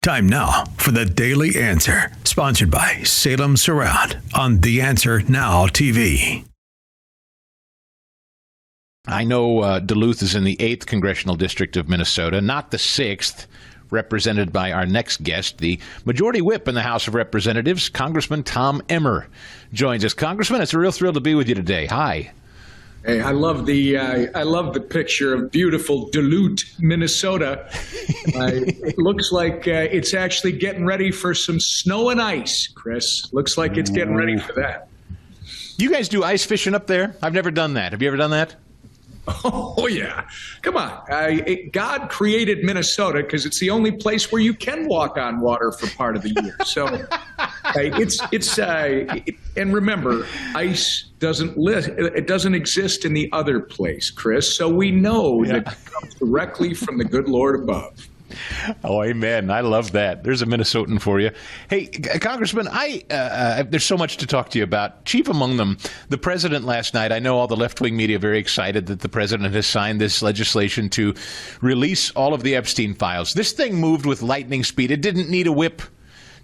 Time now for the Daily Answer, sponsored by Salem Surround on The Answer Now TV. I know Duluth is in the 8th Congressional District of Minnesota, not the 6th, represented by our next guest, the Majority Whip in the House of Representatives, Congressman Tom Emmer, joins us. Congressman, it's a real thrill to be with you today. Hi. Hey, I love the picture of beautiful Duluth, Minnesota. It looks like it's actually getting ready for some snow and ice, Chris. Looks like it's getting ready for that. You guys do ice fishing up there? I've never done that. Have you ever done that? Oh, yeah. Come on. God created Minnesota because it's the only place where you can walk on water for part of the year. So and remember, ice doesn't exist in the other place, Chris. So we know that it comes directly from the good Lord above. Oh, amen. I love that. There's a Minnesotan for you. Hey, Congressman, there's so much to talk to you about. Chief among them, the president last night. I know all the left-wing media are very excited that the president has signed this legislation to release all of the Epstein files. This thing moved with lightning speed. It didn't need a whip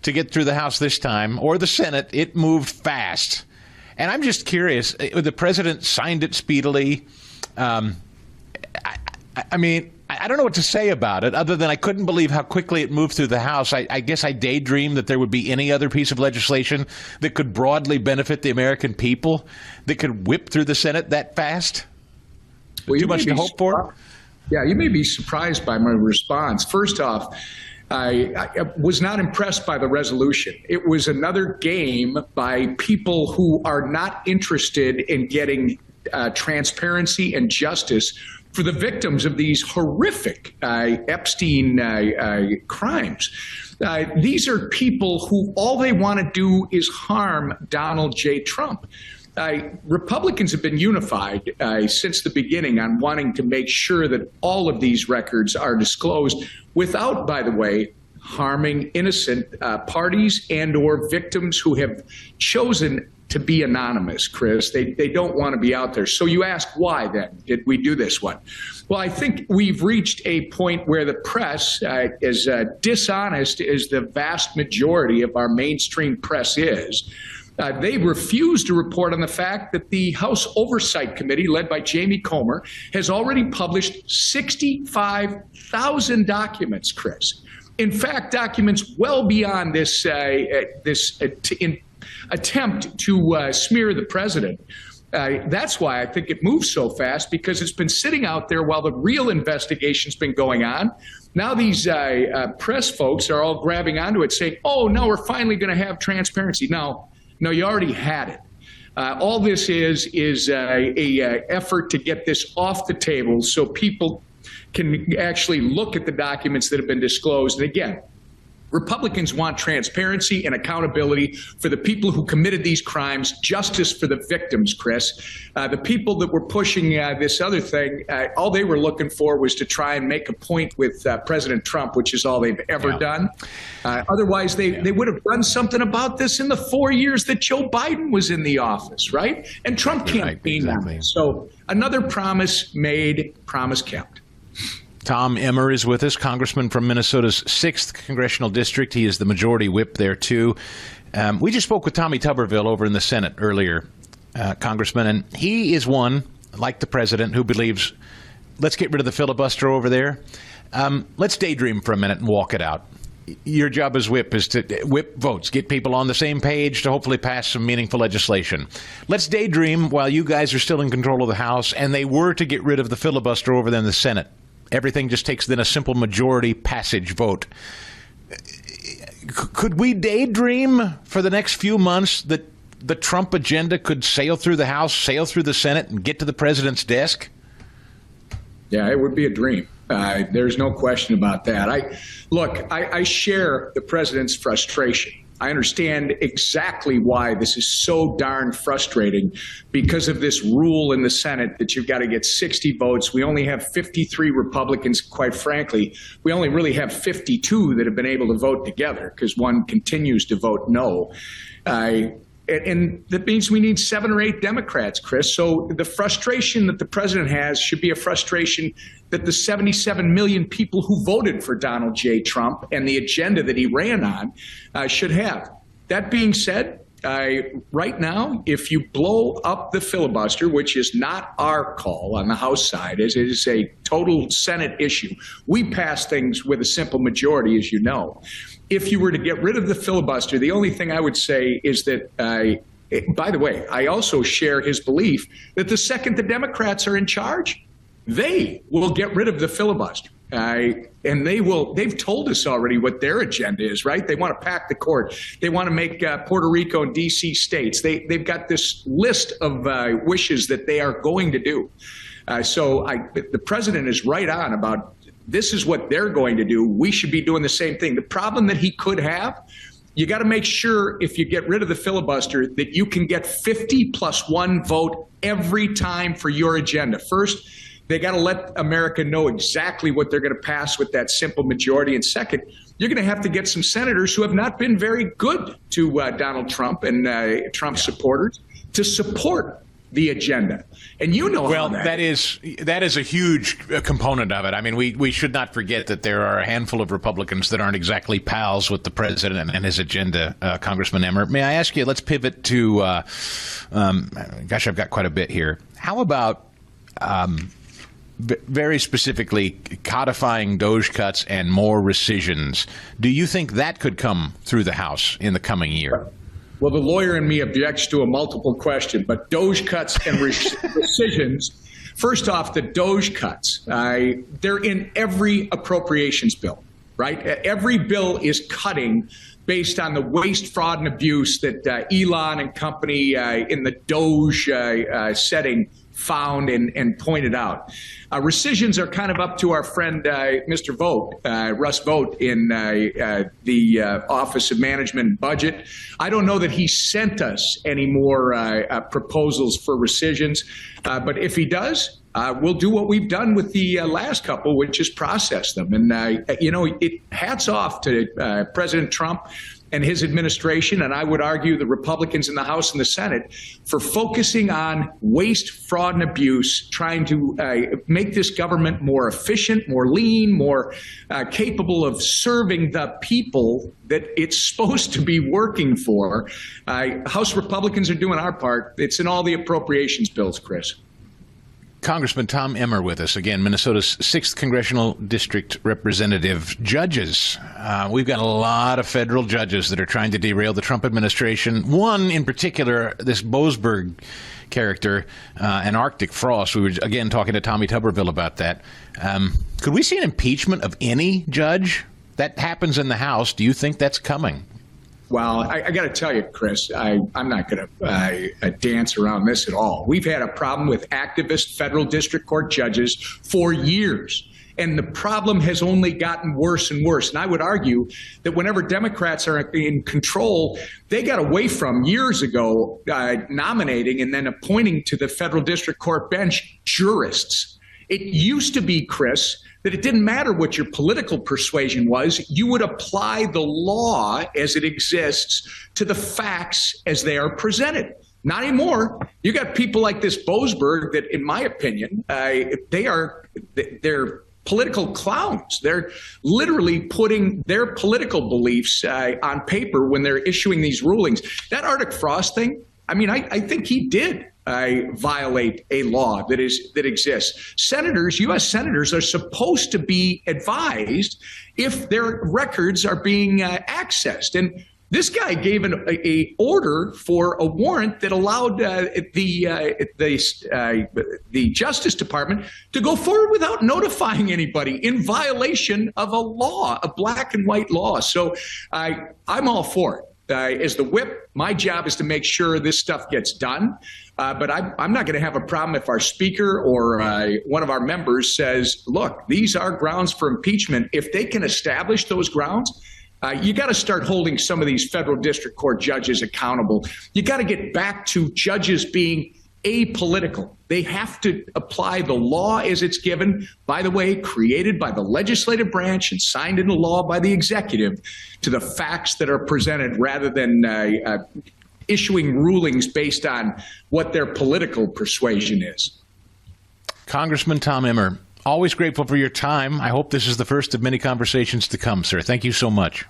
to get through the House this time or the Senate. It moved fast. And I'm just curious, the president signed it speedily. I mean, I don't know what to say about it other than I couldn't believe how quickly it moved through the House. I guess I daydreamed that there would be any other piece of legislation that could broadly benefit the American people that could whip through the Senate that fast. Well, too much to hope for? Yeah, you may be surprised by my response. First off, I was not impressed by the resolution. It was another game by people who are not interested in getting transparency and justice for the victims of these horrific Epstein crimes. These are people who all they want to do is harm Donald J. Trump. Republicans have been unified since the beginning on wanting to make sure that all of these records are disclosed without, by the way, harming innocent parties and or victims who have chosen to be anonymous, Chris. They don't want to be out there. So you ask, why then did we do this one? Well, I think we've reached a point where the press, as dishonest as the vast majority of our mainstream press is, they refuse to report on the fact that the House Oversight Committee, led by Jamie Comer, has already published 65,000 documents, Chris. In fact, documents well beyond this attempt to smear the president. That's why I think it moves so fast, because it's been sitting out there while the real investigation's been going on. Now these press folks are all grabbing onto it saying, oh, no, we're finally going to have transparency. No, you already had it. All this is a effort to get this off the table so people can actually look at the documents that have been disclosed. And again, Republicans want transparency and accountability for the people who committed these crimes, justice for the victims, Chris. The people that were pushing this other thing, all they were looking for was to try and make a point with President Trump, which is all they've ever done. Otherwise, they would have done something about this in the 4 years that Joe Biden was in the office, right? And Trump campaigned on it. So another promise made, promise kept. Tom Emmer is with us, congressman from Minnesota's 6th Congressional District. He is the majority whip there, too. We just spoke with Tommy Tuberville over in the Senate earlier, Congressman, and he is one, like the president, who believes, let's get rid of the filibuster over there. Let's daydream for a minute and walk it out. Your job as whip is to whip votes, get people on the same page to hopefully pass some meaningful legislation. Let's daydream while you guys are still in control of the House and they were to get rid of the filibuster over there in the Senate. Everything just takes then a simple majority passage vote. Could we daydream for the next few months that the Trump agenda could sail through the House, sail through the Senate, and get to the president's desk? Yeah, it would be a dream. There's no question about that. I share the president's frustration. I understand exactly why this is so darn frustrating, because of this rule in the Senate that you've got to get 60 votes. We only have 53 Republicans. Quite frankly, we only really have 52 that have been able to vote together because one continues to vote no. And that means we need 7 or 8 Democrats, Chris. So the frustration that the president has should be a frustration that the 77 million people who voted for Donald J. Trump and the agenda that he ran on should have. That being said, right now, if you blow up the filibuster, which is not our call on the House side, as it is a total Senate issue, we pass things with a simple majority, as you know. If you were to get rid of the filibuster, the only thing I would say is that, by the way, I also share his belief that the second the Democrats are in charge, they will get rid of the filibuster. And they've told us already what their agenda is, right? They want to pack the court. They want to make Puerto Rico and D.C. states. They've got this list of wishes that they are going to do. So the president is right on about this is what they're going to do. We should be doing the same thing. The problem that he could have, you got to make sure if you get rid of the filibuster that you can get 50+1 vote every time for your agenda. First, they got to let America know exactly what they're going to pass with that simple majority. And second, you're going to have to get some senators who have not been very good to Donald Trump and Trump supporters to support the agenda. And you know well, how that is a huge component of it. I mean, we should not forget that there are a handful of Republicans that aren't exactly pals with the president and his agenda, Congressman Emmer. May I ask you, let's pivot to, gosh, I've got quite a bit here. How about very specifically codifying DOGE cuts and more rescissions? Do you think that could come through the House in the coming year? Well, the lawyer in me objects to a multiple question, but DOGE cuts and rescissions. First off, the DOGE cuts, they're in every appropriations bill, right? Every bill is cutting based on the waste, fraud, and abuse that Elon and company in the DOGE setting found and pointed out. Rescissions are kind of up to our friend Mr. Vogt, Russ Vogt in the Office of Management and Budget. I don't know that he sent us any more proposals for rescissions, but if he does, we'll do what we've done with the last couple, which is process them. And, hats off to President Trump and his administration, and I would argue the Republicans in the House and the Senate, for focusing on waste, fraud, and abuse, trying to make this government more efficient, more lean, more capable of serving the people that it's supposed to be working for. House Republicans are doing our part. It's in all the appropriations bills, Chris. Congressman Tom Emmer with us again, Minnesota's 6th Congressional District Representative. Judges. We've got a lot of federal judges that are trying to derail the Trump administration. One in particular, this Boasberg character, an Arctic Frost. We were, again, talking to Tommy Tuberville about that. Could we see an impeachment of any judge? That happens in the House. Do you think that's coming? Well, I got to tell you, Chris, I'm not going to dance around this at all. We've had a problem with activist federal district court judges for years, and the problem has only gotten worse and worse. And I would argue that whenever Democrats are in control, they got away from years ago nominating and then appointing to the federal district court bench jurists. It used to be, Chris, that it didn't matter what your political persuasion was. You would apply the law as it exists to the facts as they are presented. Not anymore. You got people like this Boasberg that, in my opinion, they're political clowns. They're literally putting their political beliefs on paper when they're issuing these rulings. That Arctic Frost thing, I mean, I think he did violate a law that exists. Senators, U.S. senators, are supposed to be advised if their records are being accessed. And this guy gave an order for a warrant that allowed the Justice Department to go forward without notifying anybody in violation of a law, a black and white law. So I'm all for it. As the whip, my job is to make sure this stuff gets done. But I'm not going to have a problem if our speaker or one of our members says, look, these are grounds for impeachment. If they can establish those grounds, you got to start holding some of these federal district court judges accountable. You got to get back to judges being apolitical. They have to apply the law as it's given, by the way, created by the legislative branch and signed into law by the executive, to the facts that are presented rather than issuing rulings based on what their political persuasion is. Congressman Tom Emmer, always grateful for your time. I hope this is the first of many conversations to come, sir. Thank you so much.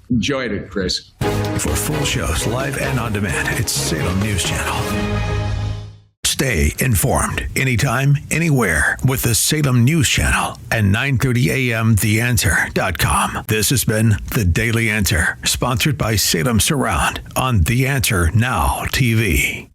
Enjoyed it, Chris. For full shows, live and on demand, it's Salem News Channel. Stay informed anytime, anywhere with the Salem News Channel and 9:30 a.m. TheAnswer.com. This has been The Daily Answer, sponsored by Salem Surround on The Answer Now TV.